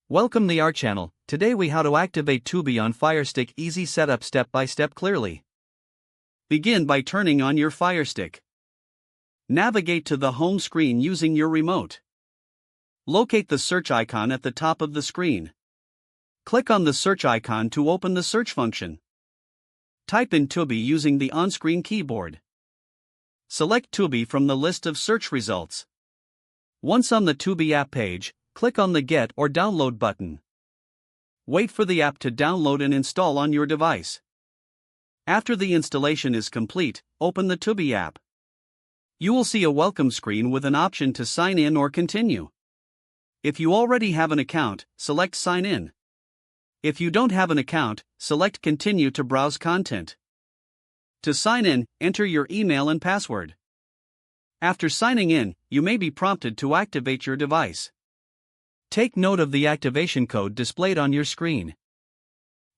Welcome to our channel. Today we how to activate Tubi on Firestick. Easy setup step by step clearly. Begin by turning on your Firestick. Navigate to the home screen using your remote. Locate the search icon at the top of the screen. Click on the search icon to open the search function. Type in Tubi using the on-screen keyboard. Select Tubi from the list of search results. Once on the Tubi app page, click on the Get or Download button. Wait for the app to download and install on your device. After the installation is complete, open the Tubi app. You will see a welcome screen with an option to sign in or continue. If you already have an account, select Sign In. If you don't have an account, select Continue to browse content. To sign in, enter your email and password. After signing in, you may be prompted to activate your device. Take note of the activation code displayed on your screen.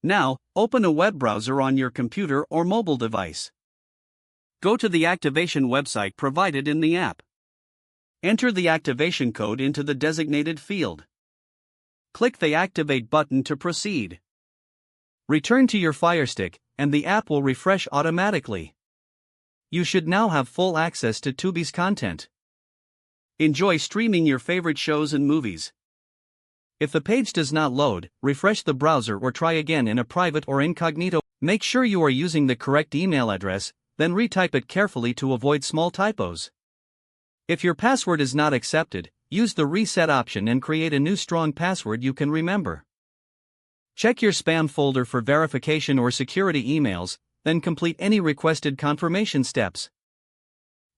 Now, open a web browser on your computer or mobile device. Go to the activation website provided in the app. Enter the activation code into the designated field. Click the Activate button to proceed. Return to your Firestick, and the app will refresh automatically. You should now have full access to Tubi's content. Enjoy streaming your favorite shows and movies. If the page does not load, refresh the browser or try again in a private or incognito. Make sure you are using the correct email address, then retype it carefully to avoid small typos. If your password is not accepted, use the reset option and create a new strong password you can remember. Check your spam folder for verification or security emails, then complete any requested confirmation steps.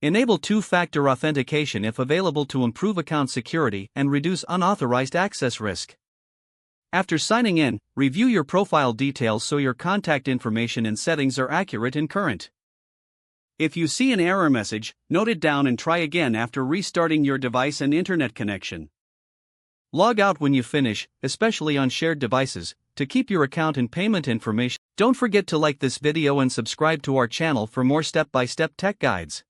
Enable two-factor authentication if available to improve account security and reduce unauthorized access risk. After signing in, review your profile details so your contact information and settings are accurate and current. If you see an error message, note it down and try again after restarting your device and internet connection. Log out when you finish, especially on shared devices, to keep your account and payment information. Don't forget to like this video and subscribe to our channel for more step-by-step tech guides.